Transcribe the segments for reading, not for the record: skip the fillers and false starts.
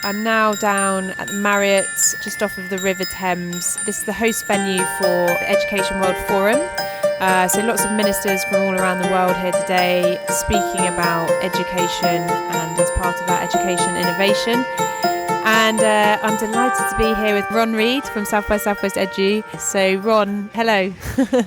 I'm now down at the Marriott, just off of the River Thames. This is the host venue for the Education World Forum. So lots of ministers from all around the world here today speaking about education and as part of that education innovation. And I'm delighted to be here with Ron Reed from South by Southwest Edu. So Ron, hello.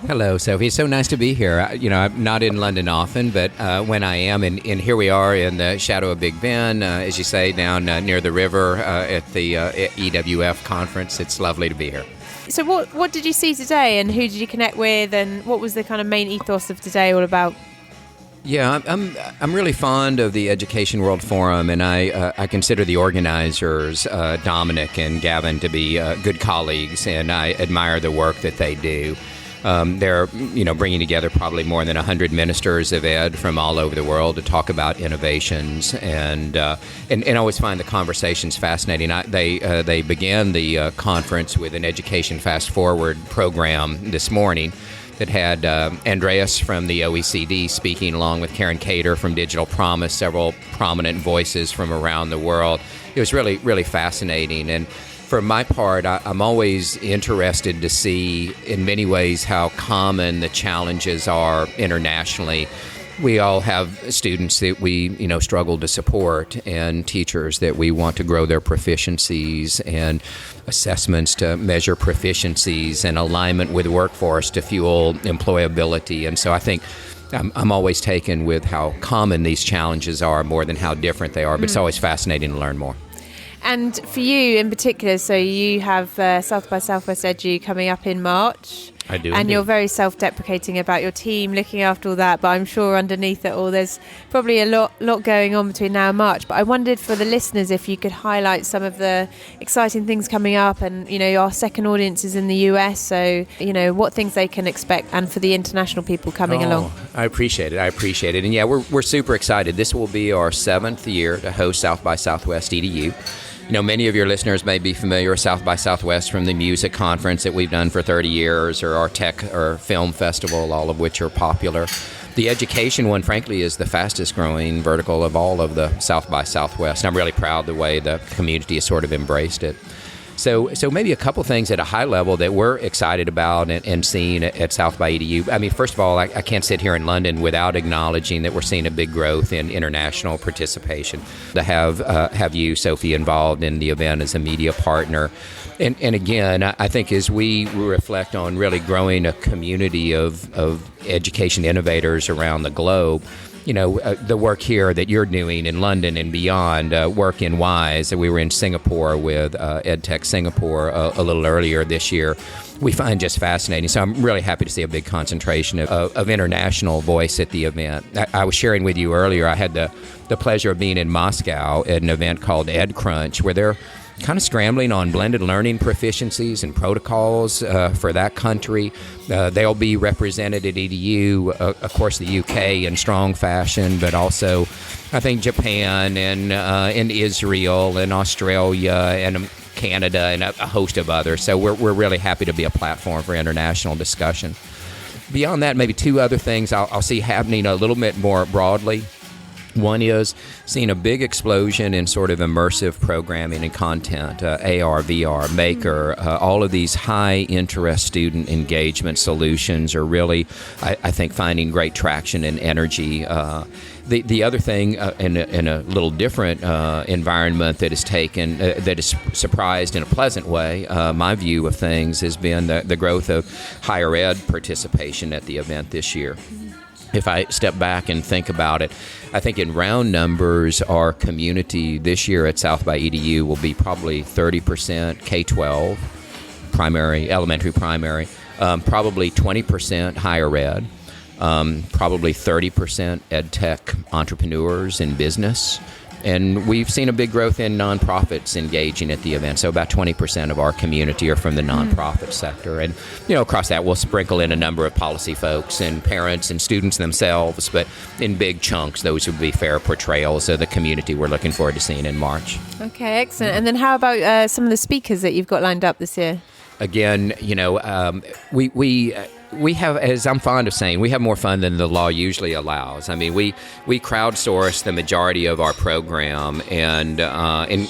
Hello, Sophie. It's so nice to be here. I'm not in London often, but when I am, and here we are in the shadow of Big Ben, as you say, down near the river at the EWF conference. It's lovely to be here. So what did you see today, and who did you connect with, and what was the kind of main ethos of today all about? Yeah, I'm really fond of the Education World Forum, and I consider the organizers, Dominic and Gavin, to be good colleagues, and I admire the work that they do. They're bringing together probably more than 100 ministers of ed from all over the world to talk about innovations, and I always find the conversations fascinating. They began the conference with an Education Fast Forward program this morning that had Andreas from the OECD speaking, along with Karen Cater from Digital Promise, several prominent voices from around the world. It was really, really fascinating. And for my part, I'm always interested to see, in many ways, how common the challenges are internationally. We all have students that we, struggle to support, and teachers that we want to grow their proficiencies, and assessments to measure proficiencies, and alignment with workforce to fuel employability. And so I think I'm always taken with how common these challenges are more than how different they are, but it's always fascinating to learn more. And for you in particular, so you have South by Southwest Edu coming up in March. I do. And indeed. You're very self-deprecating about your team, looking after all that, but I'm sure underneath it all there's probably a lot going on between now and March. But I wondered for the listeners if you could highlight some of the exciting things coming up, and our second audience is in the US, so what things they can expect, and for the international people coming along. I appreciate it. And yeah, we're super excited. This will be our 7th year to host South by Southwest EDU. Many of your listeners may be familiar with South by Southwest from the music conference that we've done for 30 years, or our tech or film festival, all of which are popular. The education one, frankly, is the fastest growing vertical of all of the South by Southwest. And I'm really proud the way the community has sort of embraced it. So maybe a couple things at a high level that we're excited about and seeing at South by EDU. I mean, first of all, I can't sit here in London without acknowledging that we're seeing a big growth in international participation. To have you, Sophie, involved in the event as a media partner. And again, I think as we reflect on really growing a community of education innovators around the globe, the work here that you're doing in London and beyond, work in WISE. We were in Singapore with Edtech Singapore a little earlier this year. We find just fascinating. So I'm really happy to see a big concentration of international voice at the event. I was sharing with you earlier, I had the pleasure of being in Moscow at an event called EdCrunch, where they're kind of scrambling on blended learning proficiencies and protocols for that country. They'll be represented at EDU, of course, the UK in strong fashion, but also I think Japan and Israel and Australia and Canada and a host of others. So we're really happy to be a platform for international discussion. Beyond that, maybe two other things I'll see happening a little bit more broadly. One is seeing a big explosion in sort of immersive programming and content, AR, VR, Maker, all of these high-interest student engagement solutions are really, I think, finding great traction and energy. The other thing, in a little different environment that has surprised in a pleasant way, my view of things has been the growth of higher ed participation at the event this year. If I step back and think about it, I think in round numbers, our community this year at South by EDU will be probably 30% K-12, elementary primary, probably 20% higher ed, probably 30% edtech entrepreneurs in business. And we've seen a big growth in nonprofits engaging at the event. So about 20% of our community are from the nonprofit sector. And, across that, we'll sprinkle in a number of policy folks and parents and students themselves. But in big chunks, those would be fair portrayals of the community we're looking forward to seeing in March. Okay, excellent. And then how about some of the speakers that you've got lined up this year? Again, we we have, as I'm fond of saying, we have more fun than the law usually allows. I mean, we crowdsource the majority of our program, and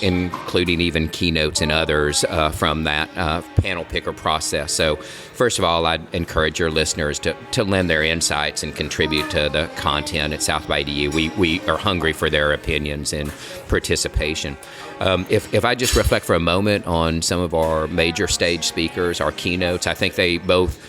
including even keynotes and others from that panel picker process. So first of all, I'd encourage your listeners to lend their insights and contribute to the content at South by EDU. We are hungry for their opinions and participation. If I just reflect for a moment on some of our major stage speakers, our keynotes, I think they both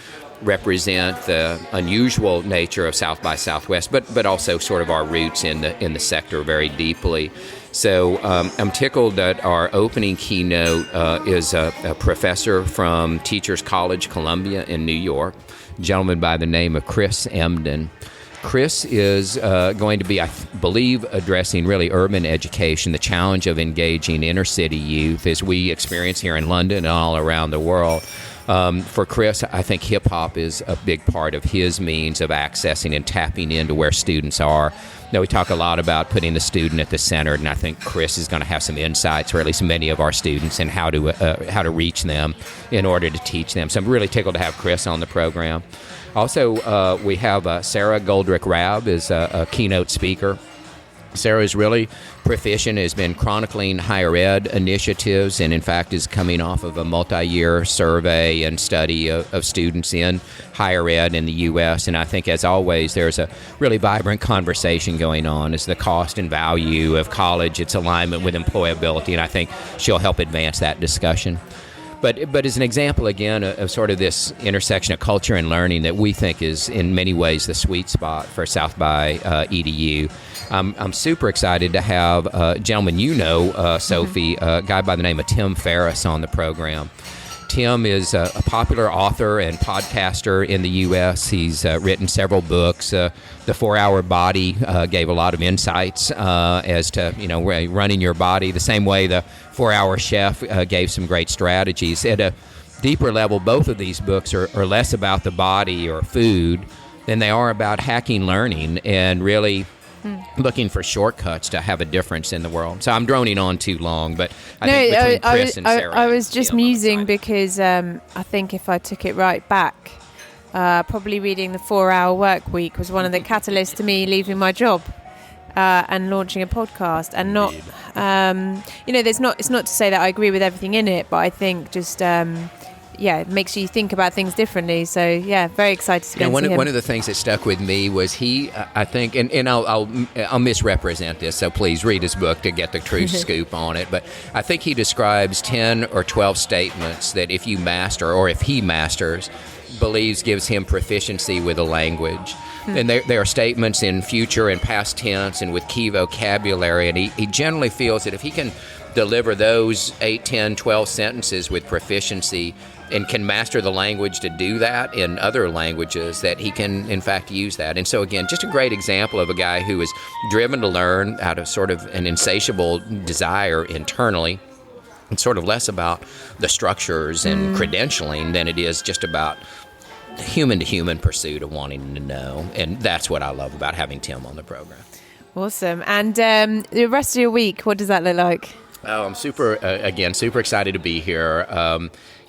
represent the unusual nature of South by Southwest, but also sort of our roots in the sector very deeply. So I'm tickled that our opening keynote is a professor from Teachers College, Columbia in New York, a gentleman by the name of Chris Emden. Chris is going to be, I believe, addressing really urban education, the challenge of engaging inner city youth as we experience here in London and all around the world. For Chris, I think hip-hop is a big part of his means of accessing and tapping into where students are. Now, we talk a lot about putting the student at the center, and I think Chris is going to have some insights, or at least many of our students, in how to reach them in order to teach them. So I'm really tickled to have Chris on the program. Also, we have Sarah Goldrick-Rabb is a keynote speaker. Sarah is really proficient, has been chronicling higher ed initiatives, and in fact is coming off of a multi-year survey and study of students in higher ed in the U.S. And I think, as always, there's a really vibrant conversation going on as the cost and value of college, its alignment with employability, and I think she'll help advance that discussion. But as an example, again, of sort of this intersection of culture and learning that we think is in many ways the sweet spot for South by EDU, I'm super excited to have a gentleman Sophie, a guy by the name of Tim Ferriss on the program. Tim is a popular author and podcaster in the U.S. He's written several books. The 4-Hour Body gave a lot of insights as to running your body, the same way the 4-Hour Chef gave some great strategies. At a deeper level, both of these books are less about the body or food than they are about hacking learning and really looking for shortcuts to have a difference in the world. So I'm droning on too long, but I think between Chris and Sarah... I was just musing because I think if I took it right back, probably reading the 4-Hour Work Week was one of the catalysts to me leaving my job and launching a podcast. And not, it's not to say that I agree with everything in it, but I think just... it makes you think about things differently. So, very excited to go and see him. One of the things that stuck with me was he, I think, and I'll misrepresent this, so please read his book to get the true scoop on it. But I think he describes 10 or 12 statements that if you master, or if he masters, believes gives him proficiency with a language. And there are statements in future and past tense and with key vocabulary. And he generally feels that if he can deliver those 8, 10, 12 sentences with proficiency and can master the language to do that in other languages, that he can, in fact, use that. And so, again, just a great example of a guy who is driven to learn out of sort of an insatiable desire internally. It's sort of less about the structures and credentialing than it is just about the human-to-human pursuit of wanting to know. And that's what I love about having Tim on the program. Awesome. And the rest of your week, what does that look like? Oh, I'm super excited to be here.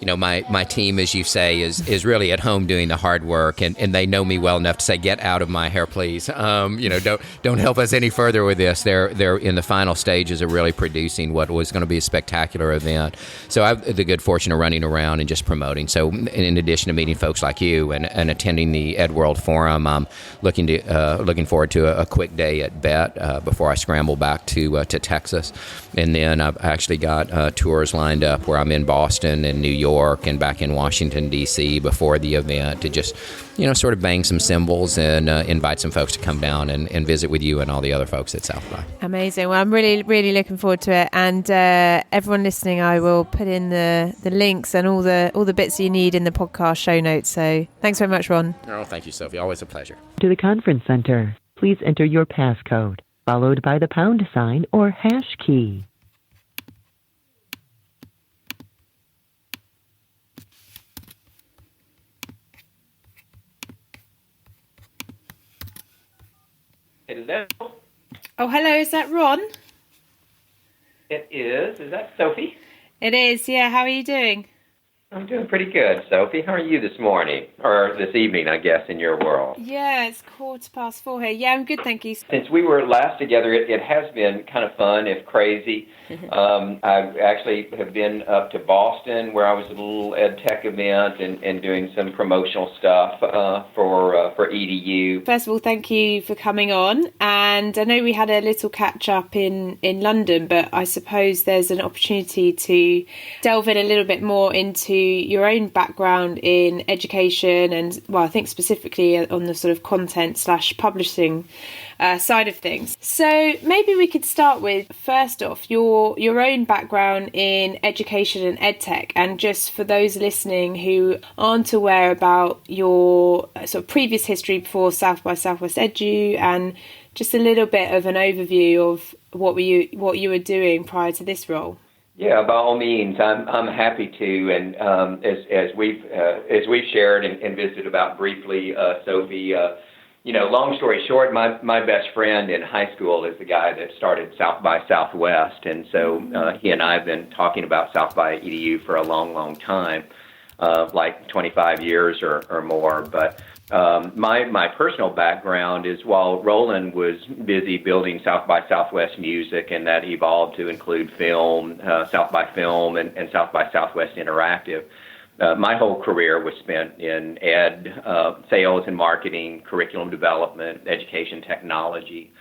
My team, as you say, is really at home doing the hard work, and they know me well enough to say, get out of my hair, please. Don't help us any further with this. They're in the final stages of really producing what was going to be a spectacular event. So I have the good fortune of running around and just promoting. So in addition to meeting folks like you and attending the Ed World Forum, I'm looking forward to a quick day at BET before I scramble back to Texas. And then I've actually got tours lined up where I'm in Boston and New York and back in Washington, D.C. before the event to just, sort of bang some cymbals and invite some folks to come down and visit with you and all the other folks at South by. Amazing. Well, I'm really, really looking forward to it. And everyone listening, I will put in the links and all the bits you need in the podcast show notes. So thanks very much, Ron. Oh, thank you, Sophie. Always a pleasure. To the conference center, please enter your passcode, followed by the pound sign or hash key. Hello. Oh, hello. Is that Ron? It is. Is that Sophie? It is. Yeah. How are you doing? I'm doing pretty good, Sophie. How are you this morning? Or this evening, I guess, in your world? Yeah, it's 4:15 here. Yeah, I'm good, thank you. Since we were last together, it has been kind of fun, if crazy. I actually have been up to Boston, where I was at a little EdTech event and doing some promotional stuff for EDU. First of all, thank you for coming on. And I know we had a little catch up in London, but I suppose there's an opportunity to delve in a little bit more into your own background in education and, well, I think specifically on the sort of content/publishing side of things. So maybe we could start with, first off, your own background in education and edtech, and just for those listening who aren't aware about your sort of previous history before South by Southwest Edu, and just a little bit of an overview of what you were doing prior to this role. Yeah, by all means, I'm happy to, and as we've shared and visited about briefly, Sophie. Long story short, my best friend in high school is the guy that started South by Southwest, and so he and I have been talking about South by EDU for a long time, like 25 years or more. But my personal background is, while Roland was busy building South by Southwest music, and that evolved to include film, South by Film, and South by Southwest Interactive. My whole career was spent in sales and marketing, curriculum development, education technology.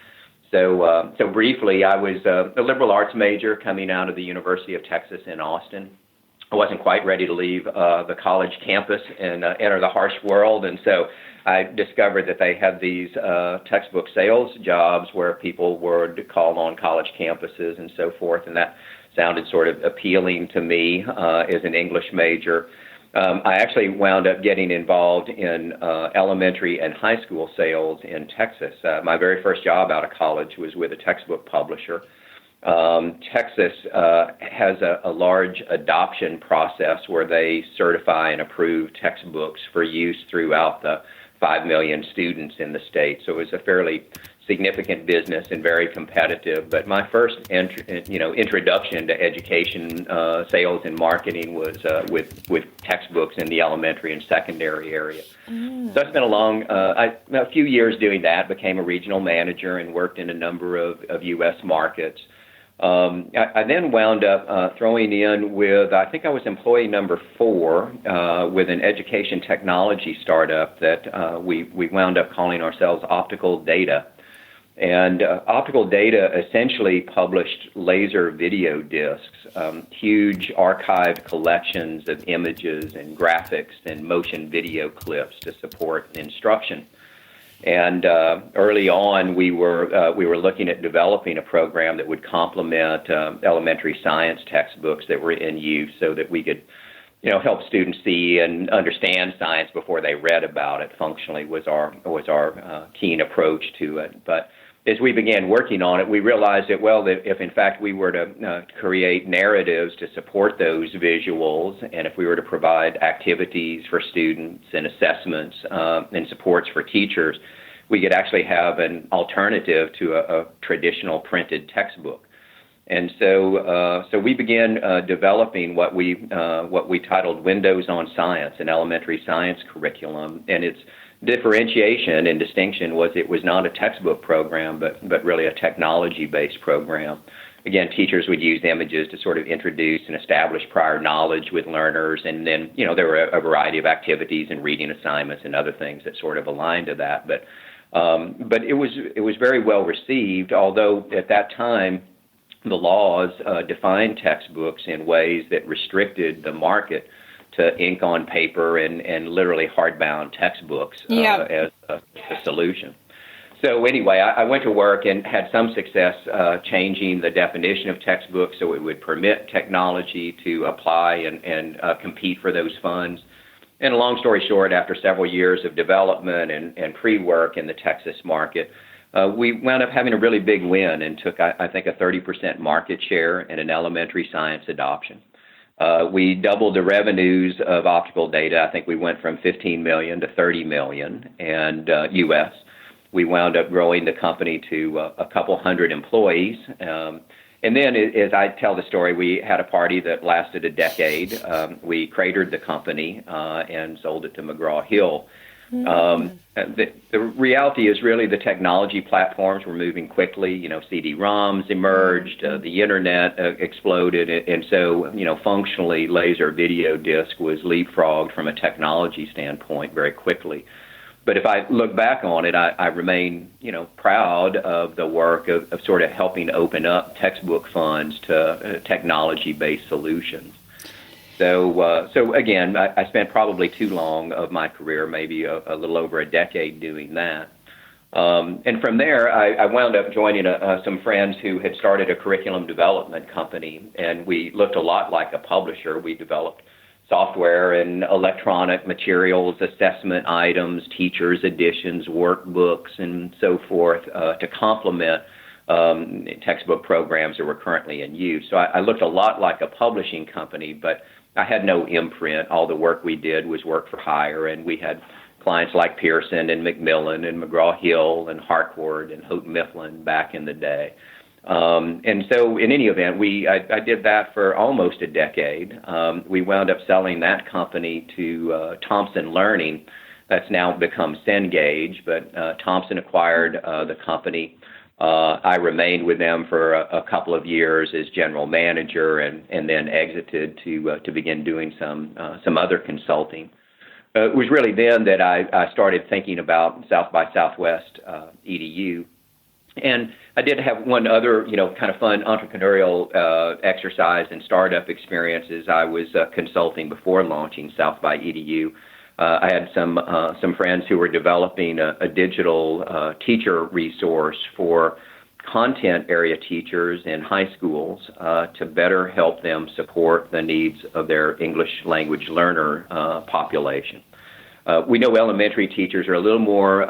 So briefly, I was a liberal arts major coming out of the University of Texas in Austin. I wasn't quite ready to leave the college campus and enter the harsh world, and so I discovered that they had these textbook sales jobs where people were called on college campuses and so forth, and that sounded sort of appealing to me as an English major. I actually wound up getting involved in elementary and high school sales in Texas. My very first job out of college was with a textbook publisher. Texas has a large adoption process where they certify and approve textbooks for use throughout the 5 million students in the state. So it was a fairly significant business and very competitive. But my first introduction to education, sales and marketing was with textbooks in the elementary and secondary area. So I spent a few years doing that, became a regional manager and worked in a number of U.S. markets. I then wound up throwing in with, I think I was employee number 4 with an education technology startup that we wound up calling ourselves Optical Data. And Optical Data essentially published laser video discs, huge archived collections of images and graphics and motion video clips to support instruction. And early on, we were looking at developing a program that would complement elementary science textbooks that were in use, so that we could, help students see and understand science before they read about it. Functionally, was our keen approach to it. But as we began working on it, we realized that if in fact we were to create narratives to support those visuals, and if we were to provide activities for students and assessments and supports for teachers, we could actually have an alternative to a traditional printed textbook. And so we began developing what we titled Windows on Science, an elementary science curriculum, and its differentiation and distinction was it was not a textbook program, but really a technology-based program. Again, teachers would use images to sort of introduce and establish prior knowledge with learners, and then, there were a variety of activities and reading assignments and other things that sort of aligned to that. But it was very well received, although at that time the laws defined textbooks in ways that restricted the market to ink on paper and literally hardbound textbooks as a solution. So anyway, I went to work and had some success changing the definition of textbooks so it would permit technology to apply and compete for those funds. And a long story short, after several years of development and pre-work in the Texas market, we wound up having a really big win and took, I think, a 30% market share in an elementary science adoption. We doubled the revenues of Optical Data. I think we went from 15 million to 30 million, and U.S. We wound up growing the company to a couple hundred employees, And then, as I tell the story, we had a party that lasted a decade. We cratered the company and sold it to McGraw-Hill. The reality is really the technology platforms were moving quickly. CD-ROMs emerged, the internet exploded, and so, functionally, laser video disc was leapfrogged from a technology standpoint very quickly. But if I look back on it, I remain, proud of the work of sort of helping open up textbook funds to technology-based solutions. So again, I spent probably too long of my career, maybe a little over a decade, doing that. And from there, I wound up joining some friends who had started a curriculum development company, and we looked a lot like a publisher. We developed software and electronic materials, assessment items, teachers' editions, workbooks, and so forth to complement textbook programs that were currently in use. So I looked a lot like a publishing company, but I had no imprint. All the work we did was work for hire, and we had clients like Pearson and Macmillan and McGraw-Hill and Harcourt and Houghton Mifflin back in the day. And so in any event, I did that for almost a decade. We wound up selling that company to Thomson Learning. That's now become Cengage, but Thomson acquired the company. I remained with them for a couple of years as general manager and then exited to begin doing some other consulting. It was really then that I started thinking about South by Southwest EDU. And I did have one other, kind of fun entrepreneurial exercise and startup experiences. I was consulting before launching South by EDU. I had some friends who were developing a digital teacher resource for content area teachers in high schools to better help them support the needs of their English language learner population. We know elementary teachers are a little more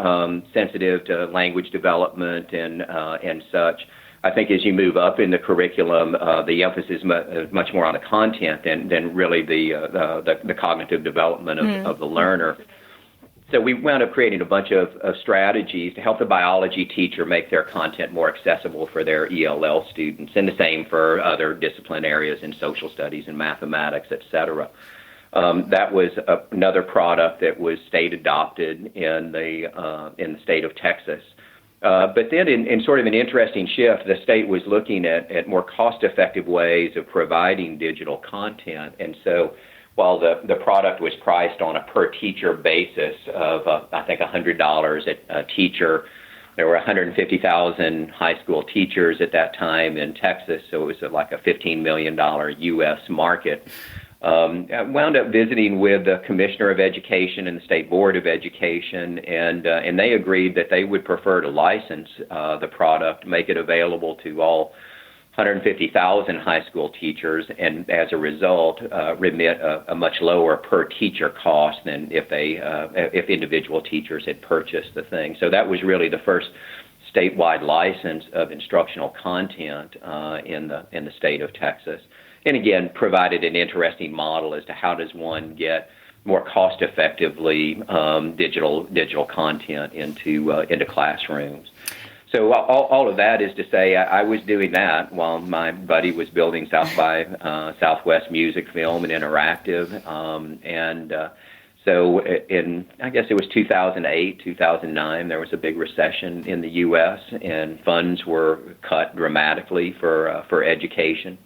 sensitive to language development and such. I think as you move up in the curriculum, the emphasis is much more on the content than really the cognitive development of the learner. So we wound up creating a bunch of strategies to help the biology teacher make their content more accessible for their ELL students, and the same for other discipline areas in social studies and mathematics, et cetera. That was another product that was state adopted in the state of Texas. But then in sort of an interesting shift, the state was looking at more cost-effective ways of providing digital content. And so while the product was priced on a per-teacher basis of, I think, $100 a teacher, there were 150,000 high school teachers at that time in Texas, so it was like a $15 million U.S. market. I wound up visiting with the Commissioner of Education and the State Board of Education, and they agreed that they would prefer to license the product, make it available to all 150,000 high school teachers, and as a result, remit a much lower per teacher cost than if individual teachers had purchased the thing. So that was really the first statewide license of instructional content in the state of Texas. And again, provided an interesting model as to how does one get more cost-effectively digital content into classrooms. So all of that is to say I was doing that while my buddy was building South by Southwest Music, Film, and Interactive. So in, I guess it was 2008, 2009, there was a big recession in the U.S. and funds were cut dramatically for education.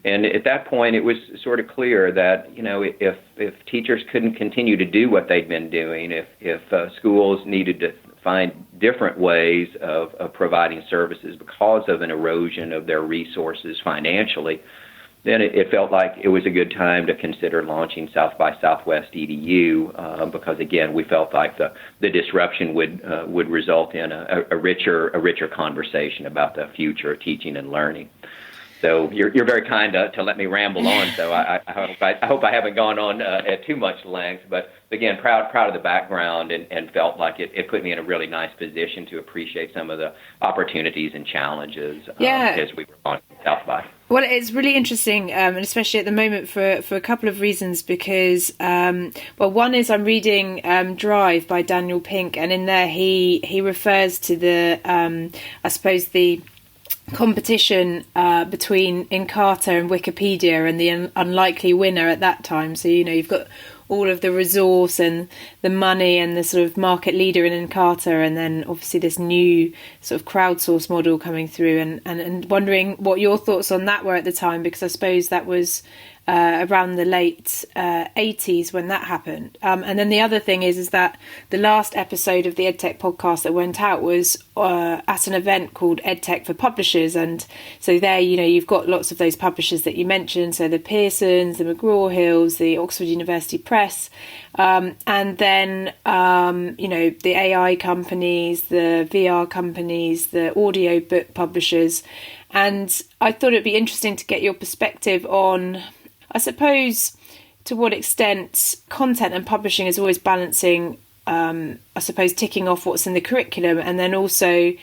And at that point, it was sort of clear that, if teachers couldn't continue to do what they'd been doing, if schools needed to find different ways of providing services because of an erosion of their resources financially, then it felt like it was a good time to consider launching South by Southwest EDU because, again, we felt like the disruption would result in a richer conversation about the future of teaching and learning. So you're very kind to let me ramble on. So I hope I haven't gone on at too much length. But again, proud of the background and felt like it put me in a really nice position to appreciate some of the opportunities and challenges as we were on South by. Well, it's really interesting, and especially at the moment for a couple of reasons. Because one is I'm reading Drive by Daniel Pink, and in there he refers to the competition between Encarta and Wikipedia, and the unlikely winner at that time. So, you've got all of the resource and the money and the sort of market leader in Encarta, and then obviously this new sort of crowdsource model coming through, and wondering what your thoughts on that were at the time, because I suppose that was around the late 80s when that happened. And then the other thing is that the last episode of the EdTech podcast that went out was at an event called EdTech for Publishers. And so there, you've got lots of those publishers that you mentioned. So the Pearsons, the McGraw-Hills, the Oxford University Press, and then, the AI companies, the VR companies, the audio book publishers. And I thought it'd be interesting to get your perspective on, I suppose, to what extent content and publishing is always balancing, ticking off what's in the curriculum, and then also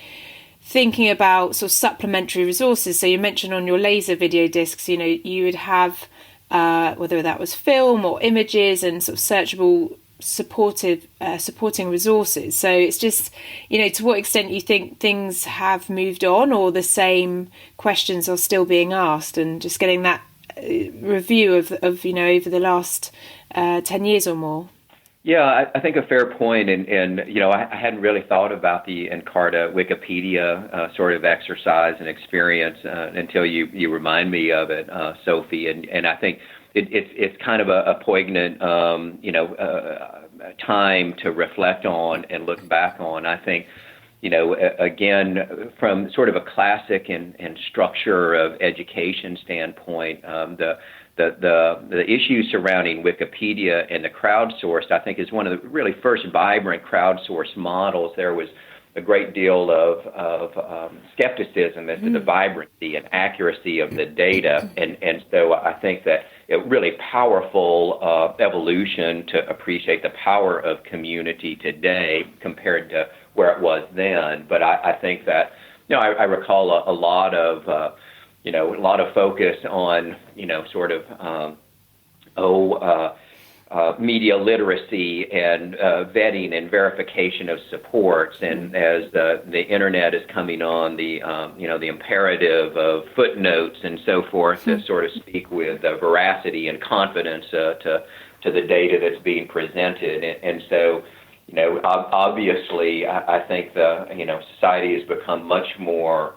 thinking about sort of supplementary resources. So you mentioned on your laser video discs, you would have, whether that was film or images and sort of searchable supporting resources. So it's just, to what extent you think things have moved on, or the same questions are still being asked, and just getting that review of over the last 10 years or more. Yeah, I think a fair point, and I hadn't really thought about the Encarta Wikipedia sort of exercise and experience until you remind me of it, Sophie, and I think it's kind of a poignant time to reflect on and look back on. I think, again, from sort of a classic and structure of education standpoint, the issues surrounding Wikipedia and the crowdsourced, I think, is one of the really first vibrant crowdsourced models. There was a great deal of skepticism as to the vibrancy and accuracy of the data, and so I think that a really powerful evolution to appreciate the power of community today compared to where it was then. But I think that, I recall a lot of focus on, media literacy and vetting and verification of supports. And as the internet is coming on, the imperative of footnotes and so forth to sort of speak with veracity and confidence to the data that's being presented. And so, obviously, I think society has become much more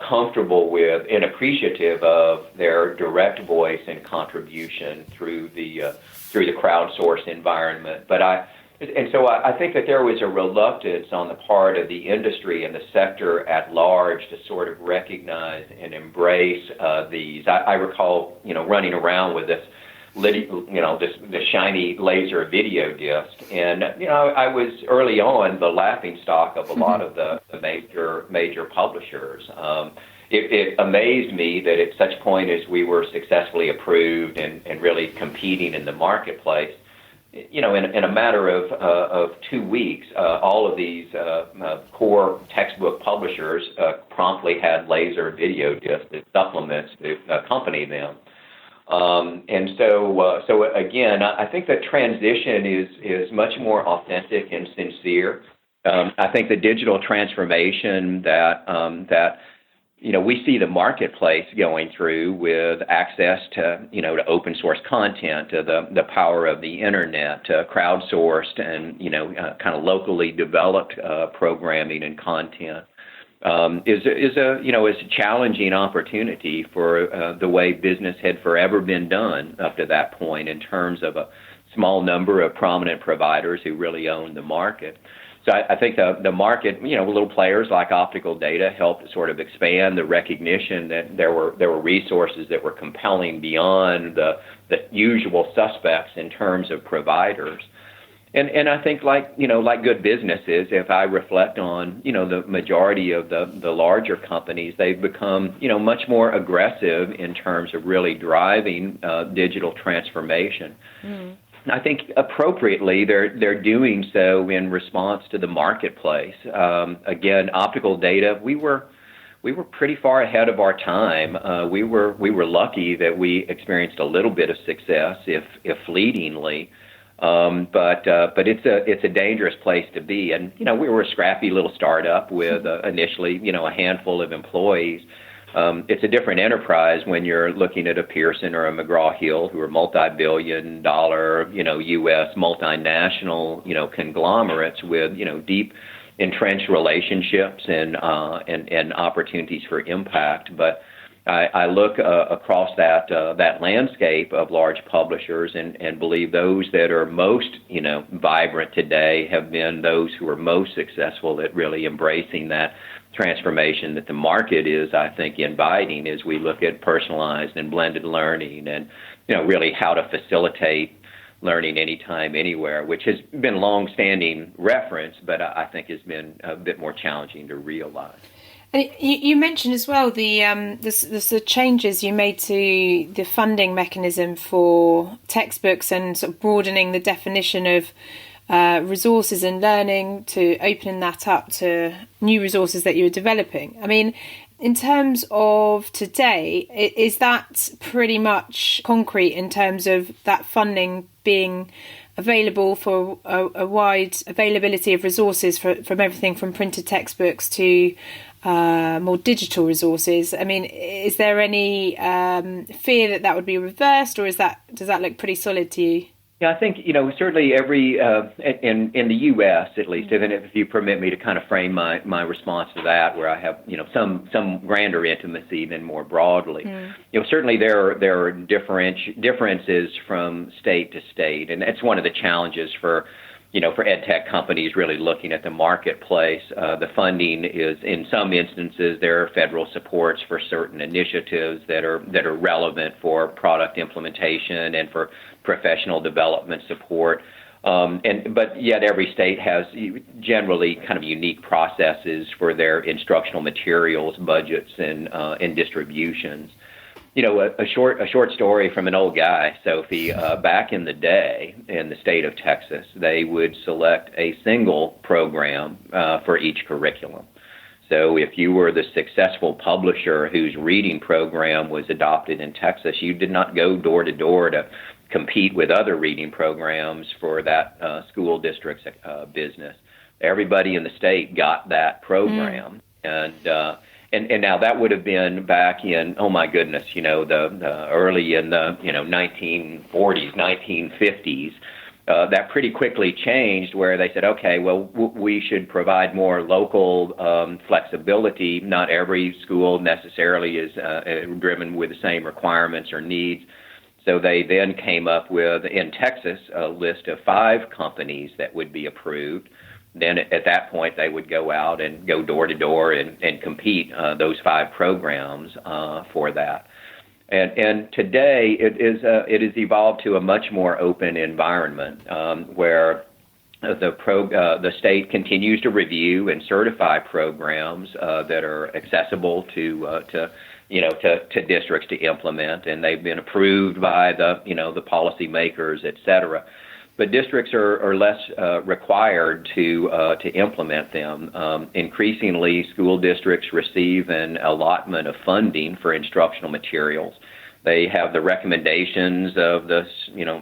comfortable with and appreciative of their direct voice and contribution through the crowdsourced environment. So I think that there was a reluctance on the part of the industry and the sector at large to sort of recognize and embrace these. I recall, running around with this shiny laser video disc, and I was early on the laughingstock of a lot of the major publishers. It amazed me that at such point as we were successfully approved and really competing in the marketplace, in a matter of 2 weeks, all of these core textbook publishers promptly had laser video discs as supplements to accompany them. And so again, I think the transition is much more authentic and sincere. I think the digital transformation that we see the marketplace going through with access to to open source content, to the power of the internet, to crowdsourced and kind of locally developed programming and content. Is a challenging opportunity for the way business had forever been done up to that point, in terms of a small number of prominent providers who really own the market. So I think the market, little players like optical data helped sort of expand the recognition that there were resources that were compelling beyond the usual suspects in terms of providers. And I think like good businesses, if I reflect on, the majority of the larger companies, they've become, much more aggressive in terms of really driving digital transformation. Mm. I think appropriately they're doing so in response to the marketplace. Again, optical data, we were pretty far ahead of our time. We were lucky that we experienced a little bit of success, if fleetingly. But it's a dangerous place to be. And, we were a scrappy little startup with initially, a handful of employees. It's a different enterprise when you're looking at a Pearson or a McGraw-Hill, who are multi-billion-dollar, U.S. multinational, conglomerates with, deep entrenched relationships and opportunities for impact. But I look across that landscape of large publishers and believe those that are most, vibrant today have been those who are most successful at really embracing that transformation that the market is, I think, inviting as we look at personalized and blended learning and, really how to facilitate learning anytime, anywhere, which has been long-standing reference, but I think has been a bit more challenging to realize. And you mentioned as well the changes you made to the funding mechanism for textbooks and sort of broadening the definition of resources and learning to opening that up to new resources that you were developing. I mean, in terms of today, is that pretty much concrete in terms of that funding being available for a wide availability of resources from everything from printed textbooks to more digital resources? I mean, is there any fear that would be reversed, or does that look pretty solid to you? Yeah, I think, certainly every, in the U.S. at least, even if you permit me to kind of frame my response to that, where I have, some grander intimacy than more broadly. Certainly there are differences from state to state, and that's one of the challenges for EdTech companies really looking at the marketplace. The funding is, in some instances, there are federal supports for certain initiatives that are relevant for product implementation and for professional development support. But yet every state has generally kind of unique processes for their instructional materials, budgets, and distributions. A short story from an old guy, Sophie. Back in the day, in the state of Texas, they would select a single program for each curriculum. So if you were the successful publisher whose reading program was adopted in Texas, you did not go door to door to compete with other reading programs for that school district's business. Everybody in the state got that program, And now that would have been back in, oh my goodness, the early in the 1940s, 1950s. That pretty quickly changed, where they said, okay, well, we should provide more local flexibility. Not every school necessarily is driven with the same requirements or needs. So they then came up with, in Texas, a list of 5 companies that would be approved. Then at that point, they would go out and go door to door and compete those 5 programs for that. And today, it is evolved to a much more open environment where the state continues to review and certify programs that are accessible to districts to implement, and they've been approved by the policymakers, et cetera. But districts are less required to implement them. Increasingly, school districts receive an allotment of funding for instructional materials. They have the recommendations of the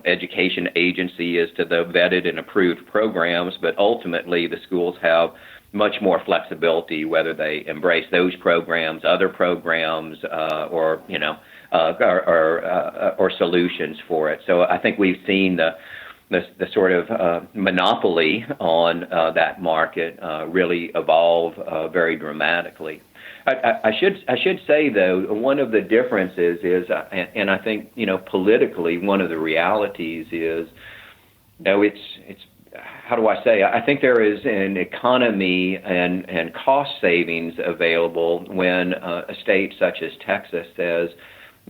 education agency as to the vetted and approved programs, but ultimately the schools have much more flexibility whether they embrace those programs, other programs, or solutions for it. So I think we've seen the sort of monopoly on that market really evolve very dramatically. I should say, though, one of the differences is, and I think politically one of the realities is, it's how do I say? I think there is an economy and cost savings available when a state such as Texas says,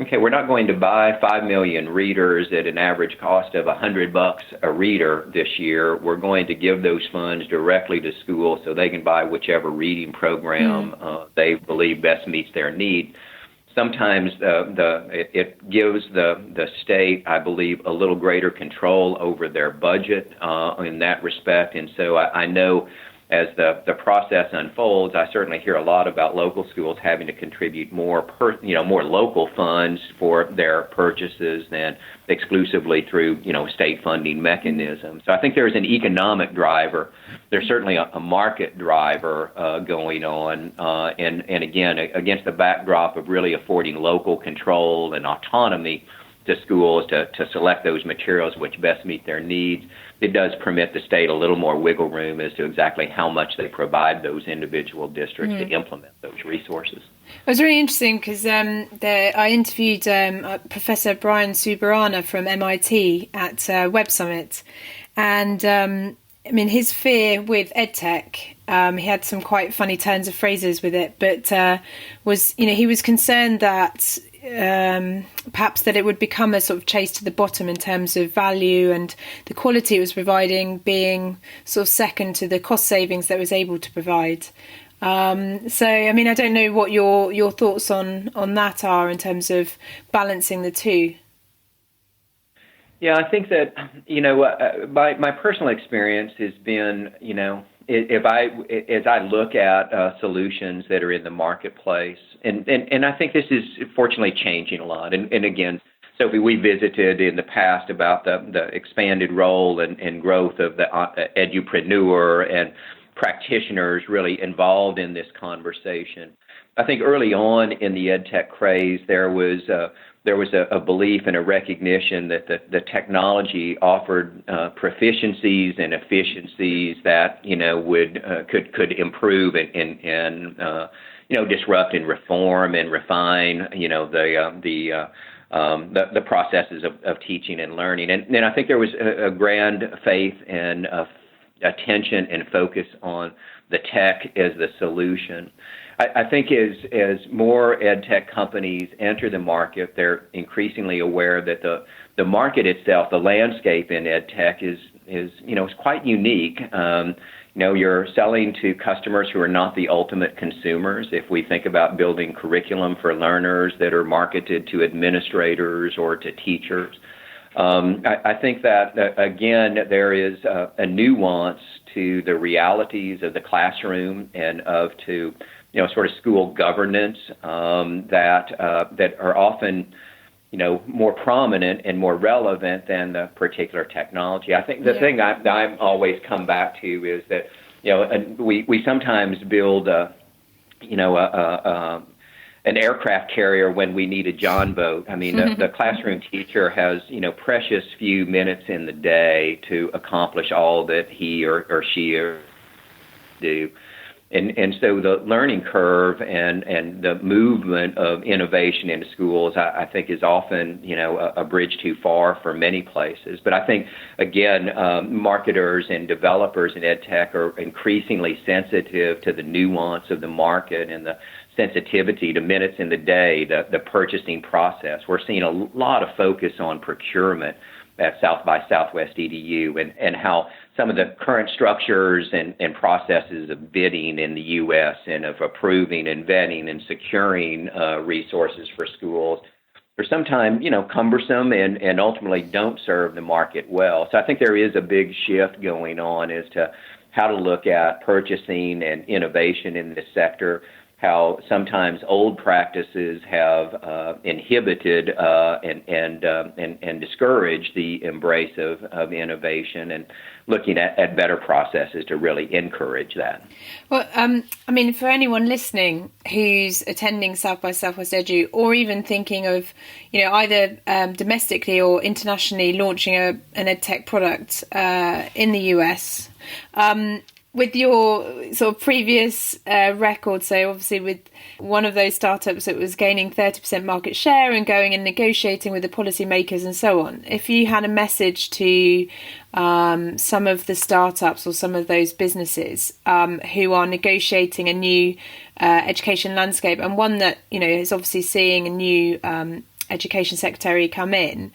okay, we're not going to buy 5 million readers at an average cost of $100 a reader this year. We're going to give those funds directly to schools so they can buy whichever reading program they believe best meets their need. Sometimes it gives the state, I believe, a little greater control over their budget in that respect. And so I know as the process unfolds, I certainly hear a lot about local schools having to contribute more local funds for their purchases than exclusively through, state funding mechanisms. So I think there's an economic driver. There's certainly a market driver going on, and again, against the backdrop of really affording local control and autonomy to schools to select those materials which best meet their needs. It does permit the state a little more wiggle room as to exactly how much they provide those individual districts to implement those resources. It was really interesting because I interviewed Professor Brian Subarana from MIT at Web Summit, and his fear with EdTech, he had some quite funny turns of phrases with it, but he was concerned that perhaps that it would become a sort of chase to the bottom in terms of value and the quality it was providing being sort of second to the cost savings that it was able to provide. I don't know what your thoughts on that are in terms of balancing the two. Yeah, I think that, my personal experience has been, as I look at solutions that are in the marketplace, and I think this is fortunately changing a lot. And again, Sophie, we visited in the past about the expanded role and growth of the edupreneur and practitioners really involved in this conversation. I think early on in the EdTech craze, there was a belief and a recognition that the technology offered proficiencies and efficiencies that could improve and disrupt and reform and refine the processes of teaching and learning. And I think there was a grand faith and attention and focus on the tech as the solution. I think as more ed tech companies enter the market, they're increasingly aware that the market itself, the landscape in ed tech is quite unique. You're selling to customers who are not the ultimate consumers. If we think about building curriculum for learners that are marketed to administrators or to teachers, I think that, again, there is a nuance to the realities of the classroom and to sort of school governance that are often, more prominent and more relevant than the particular technology. I think the thing I always come back to is that, we sometimes build an aircraft carrier when we need a John boat. I mean, the classroom teacher has, precious few minutes in the day to accomplish all that he or she do. And so the learning curve and the movement of innovation into schools, I think, is often, a bridge too far for many places. But I think, again, marketers and developers in ed tech are increasingly sensitive to the nuance of the market and the sensitivity to minutes in the day, the purchasing process. We're seeing a lot of focus on procurement at South by Southwest EDU and how some of the current structures and processes of bidding in the U.S. and of approving and vetting and securing resources for schools are sometimes, cumbersome and ultimately don't serve the market well. So I think there is a big shift going on as to how to look at purchasing and innovation in this sector, how sometimes old practices have inhibited and discouraged the embrace of innovation, and looking at better processes to really encourage that. Well, for anyone listening who's attending South by Southwest Edu, or even thinking of, either domestically or internationally launching an EdTech product in the US, with your sort of previous record, so obviously with one of those startups that was gaining 30% market share and going and negotiating with the policymakers and so on, if you had a message to some of the startups or some of those businesses who are negotiating a new education landscape, and one that, is obviously seeing a new education secretary come in,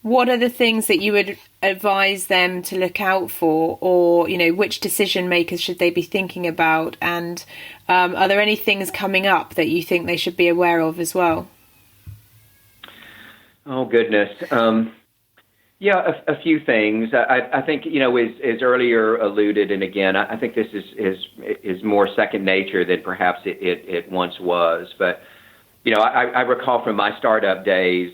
what are the things that you would advise them to look out for, or, which decision makers should they be thinking about? And are there any things coming up that you think they should be aware of as well? Oh, goodness. Yeah, a few things. I think, as earlier alluded, and again, I think this is more second nature than perhaps it once was. But, I recall from my startup days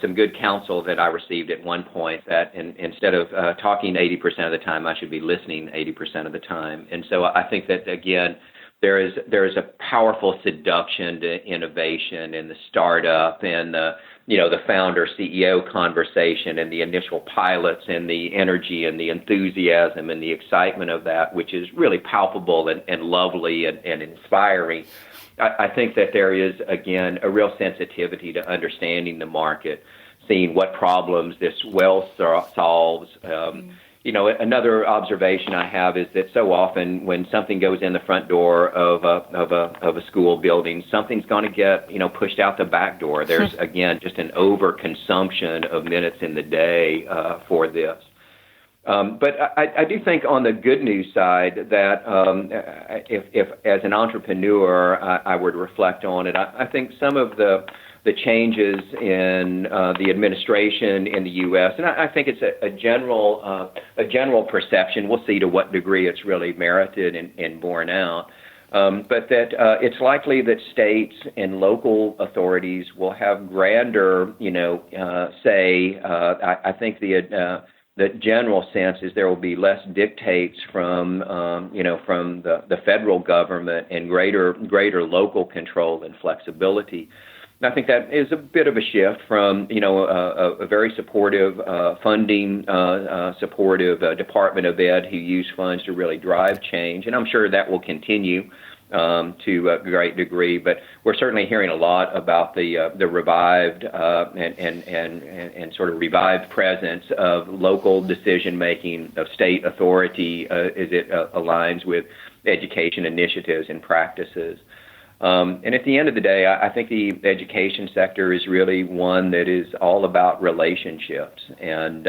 some good counsel that I received at one point that instead of talking 80% of the time, I should be listening 80% of the time. And so I think that, again, there is a powerful seduction to innovation in the startup and the founder CEO conversation and the initial pilots and the energy and the enthusiasm and the excitement of that, which is really palpable and lovely and inspiring. I think that there is, again, a real sensitivity to understanding the market, seeing what problems this solves. Another observation I have is that so often when something goes in the front door of a school building, something's going to get pushed out the back door. There's again just an overconsumption of minutes in the day for this. But I do think on the good news side that if as an entrepreneur I were to reflect on it, I think some of the changes in the administration in the U.S. and I think it's a general perception. We'll see to what degree it's really merited and borne out. But that it's likely that states and local authorities will have grander, say. I think the general sense is there will be less dictates from the federal government and greater local control and flexibility. And I think that is a bit of a shift from a very supportive funding supportive Department of Ed who use funds to really drive change, and I'm sure that will continue to a great degree. But we're certainly hearing a lot about the revived and sort of revived presence of local decision making of state authority as it aligns with education initiatives and practices. And at the end of the day, I think the education sector is really one that is all about relationships. And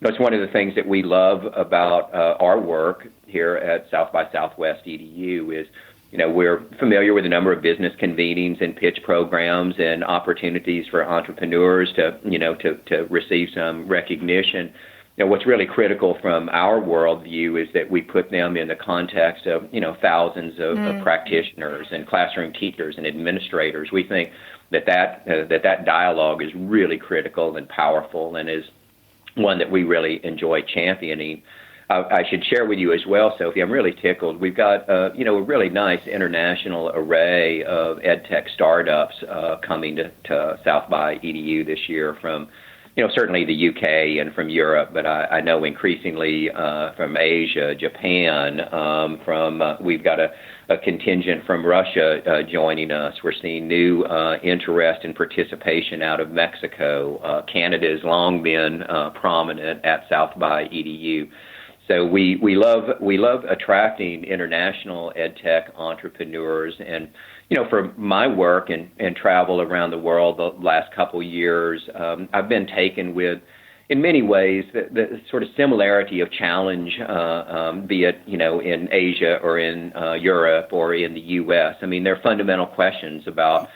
it's one of the things that we love about our work here at South by Southwest EDU is, we're familiar with a number of business convenings and pitch programs and opportunities for entrepreneurs to receive some recognition. What's really critical from our worldview is that we put them in the context of, thousands of practitioners and classroom teachers and administrators. We think that dialogue is really critical and powerful and is one that we really enjoy championing. I should share with you as well, Sophie, I'm really tickled. We've got, a really nice international array of EdTech startups coming to South by EDU this year from, certainly the UK and from Europe, but I know increasingly from Asia, Japan, we've got a contingent from Russia joining us. We're seeing new interest and participation out of Mexico. Canada has long been prominent at South by EDU. So we love attracting international EdTech entrepreneurs. And, for my work and travel around the world the last couple of years, I've been taken with, in many ways, the sort of similarity of challenge, be it, in Asia or in Europe or in the U.S. I mean, there are fundamental questions about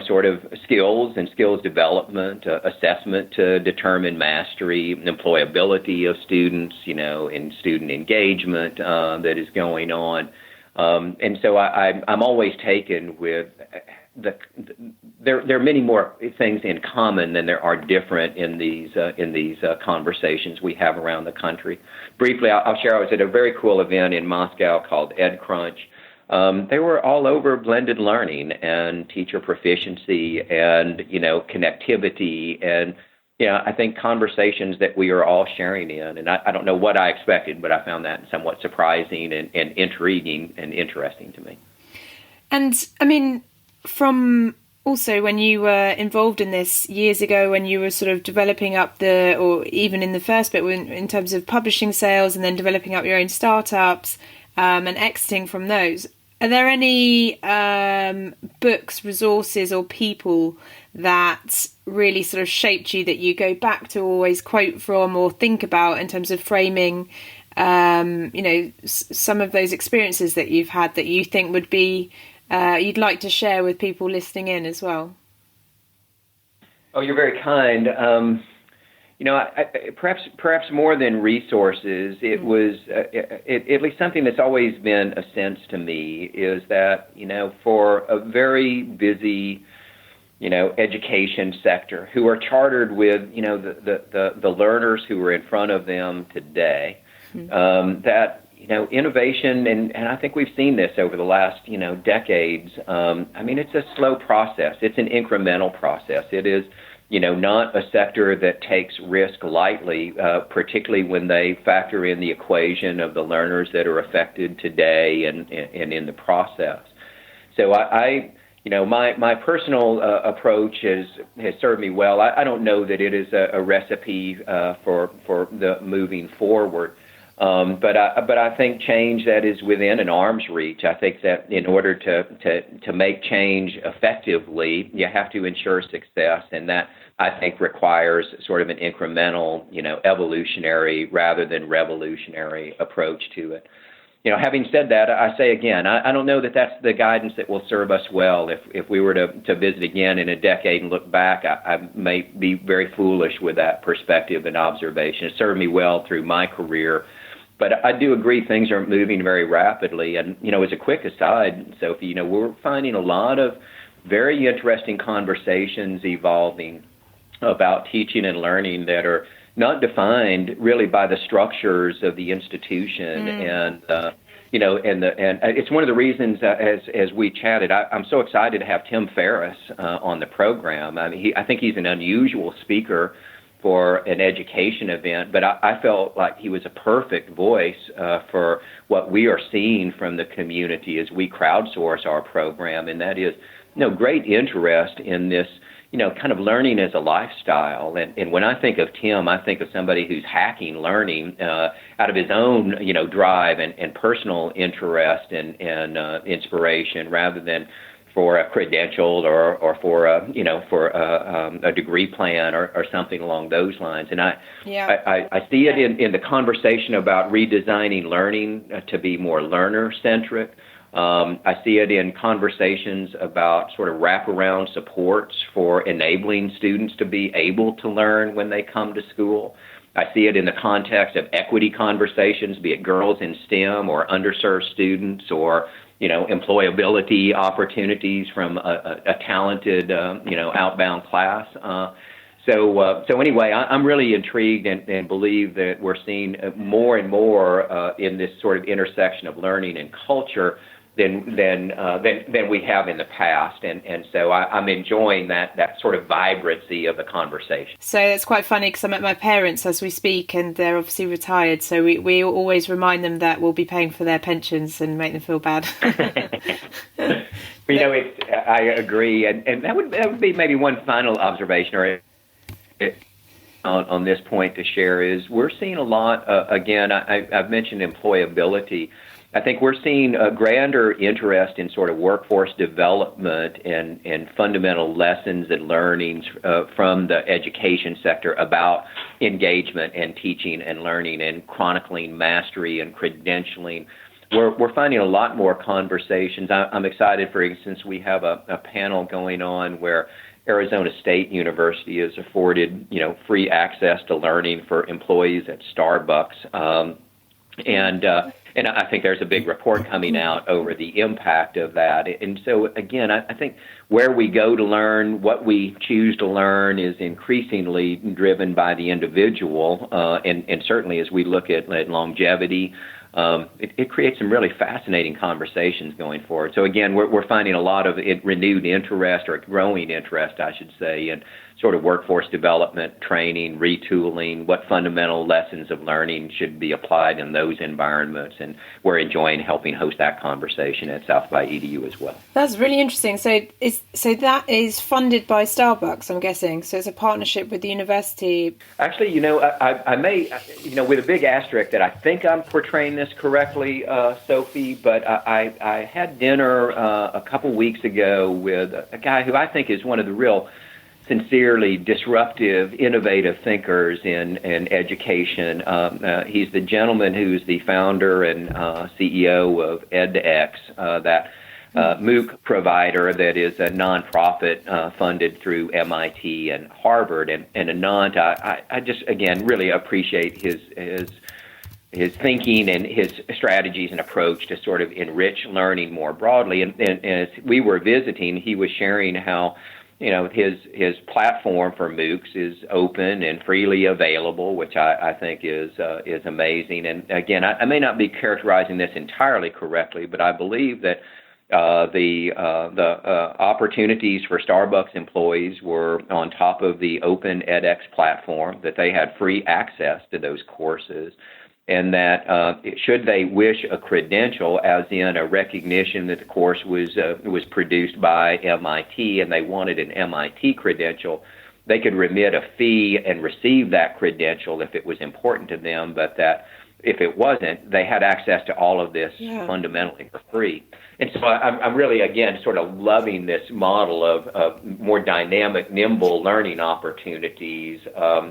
sort of skills and skills development, assessment to determine mastery, employability of students, and student engagement that is going on. And so I'm always taken with there are many more things in common than there are different in these conversations we have around the country. Briefly, I'll share. I was at a very cool event in Moscow called EdCrunch. They were all over blended learning and teacher proficiency and, connectivity and, I think conversations that we are all sharing in. And I don't know what I expected, but I found that somewhat surprising and intriguing and interesting to me. And, I mean, from also when you were involved in this years ago, when you were sort of developing up or even in the first bit in terms of publishing sales and then developing up your own startups and exiting from those, are there any books, resources or people that really sort of shaped you that you go back to always quote from or think about in terms of framing, some of those experiences that you've had that you think would be, you'd like to share with people listening in as well? Oh, you're very kind. perhaps more than resources, it was at least something that's always been a sense to me is that, for a very busy, education sector who are chartered with, the learners who are in front of them today, that, innovation, and I think we've seen this over the last, decades. It's a slow process. It's an incremental process. It is, not a sector that takes risk lightly, particularly when they factor in the equation of the learners that are affected today and in the process. So my personal approach has served me well. I don't know that it is a recipe for the moving forward. But I think change that is within an arm's reach. I think that in order to make change effectively, you have to ensure success, and that I think requires sort of an incremental, evolutionary rather than revolutionary approach to it. Having said that, I say again, I don't know that that's the guidance that will serve us well. If we were to visit again in a decade and look back, I may be very foolish with that perspective and observation. It served me well through my career. But I do agree things are moving very rapidly. And, as a quick aside, Sophie, we're finding a lot of very interesting conversations evolving about teaching and learning that are not defined really by the structures of the institution. And, and it's one of the reasons as we chatted, I'm so excited to have Tim Ferriss on the program. I think he's an unusual speaker for an education event, but I felt like he was a perfect voice for what we are seeing from the community as we crowdsource our program, and that is, great interest in this, kind of learning as a lifestyle. And when I think of Tim, I think of somebody who's hacking learning out of his own, drive and personal interest and inspiration, rather than for a credential or for a degree plan or something along those lines. And I see it in the conversation about redesigning learning to be more learner-centric. I see it in conversations about sort of wraparound supports for enabling students to be able to learn when they come to school. I see it in the context of equity conversations, be it girls in STEM or underserved students or employability opportunities from a talented, outbound class. So anyway, I'm really intrigued and believe that we're seeing more and more in this sort of intersection of learning and culture than we have in the past, and so I'm enjoying that sort of vibrancy of the conversation. So it's quite funny because I'm at my parents as we speak, and they're obviously retired, so we always remind them that we'll be paying for their pensions and make them feel bad. I agree, and that would be maybe one final observation on this point to share is we're seeing a lot. Again, I've mentioned employability. I think we're seeing a grander interest in sort of workforce development and fundamental lessons and learnings from the education sector about engagement and teaching and learning and chronicling mastery and credentialing. We're finding a lot more conversations. I'm excited, for instance, we have a panel going on where Arizona State University is afforded, free access to learning for employees at Starbucks. And I think there's a big report coming out over the impact of that. And so, again, I think where we go to learn, what we choose to learn is increasingly driven by the individual. And certainly as we look at longevity, it creates some really fascinating conversations going forward. So, again, we're finding a lot of renewed interest, or growing interest, I should say, in sort of workforce development, training, retooling, what fundamental lessons of learning should be applied in those environments. And we're enjoying helping host that conversation at South by EDU as well. That's really interesting. So that is funded by Starbucks, I'm guessing. So it's a partnership with the university. Actually, I may, with a big asterisk that I think I'm portraying this correctly, Sophie, but I had dinner a couple weeks ago with a guy who I think is one of the real sincerely disruptive, innovative thinkers in education. He's the gentleman who's the founder and CEO of EdX, that MOOC provider that is a nonprofit funded through MIT and Harvard. And Anant, I just, again, really appreciate his thinking and his strategies and approach to sort of enrich learning more broadly. And as we were visiting, he was sharing how, his platform for MOOCs is open and freely available, which I think is amazing. And again, I may not be characterizing this entirely correctly, but I believe that the opportunities for Starbucks employees were on top of the open edX platform, that they had free access to those courses, and that should they wish a credential, as in a recognition that the course was produced by MIT and they wanted an MIT credential, they could remit a fee and receive that credential if it was important to them, but that if it wasn't, they had access to all of this fundamentally for free. And so I'm really, again, sort of loving this model of more dynamic, nimble learning opportunities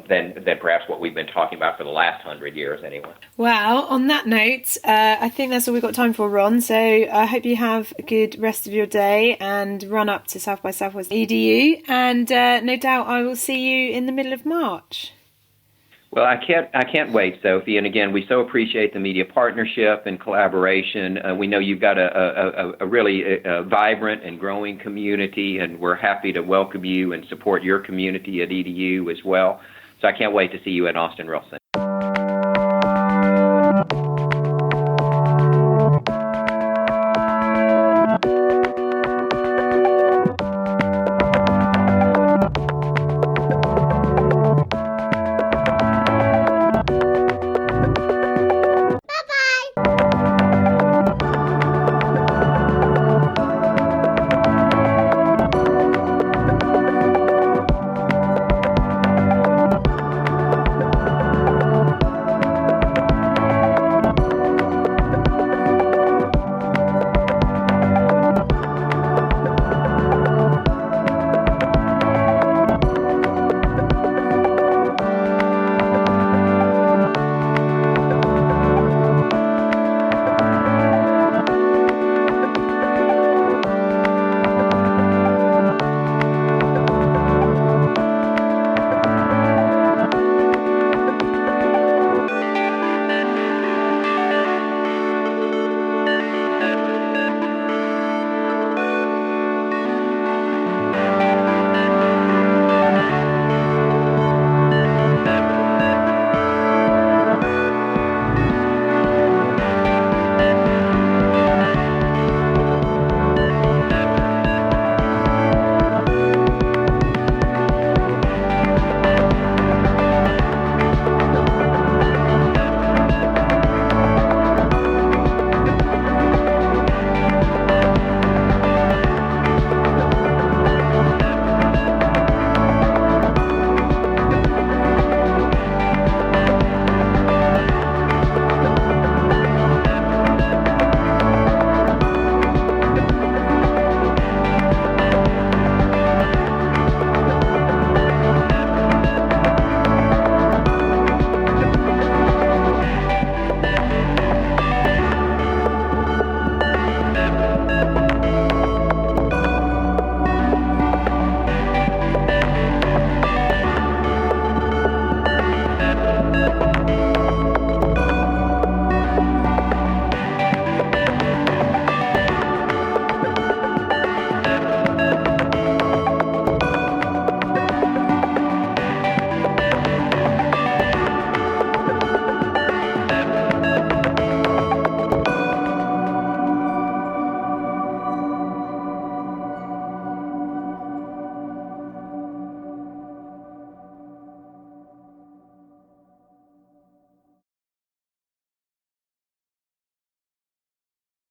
than perhaps what we've been talking about for the last 100 years anyway. Well, on that note, I think that's all we've got time for, Ron. So I hope you have a good rest of your day and run up to South by Southwest EDU. And no doubt I will see you in the middle of March. Well, I can't wait, Sophie. And again, we so appreciate the media partnership and collaboration. We know you've got a really vibrant and growing community, and we're happy to welcome you and support your community at EDU as well. So I can't wait to see you in Austin real soon.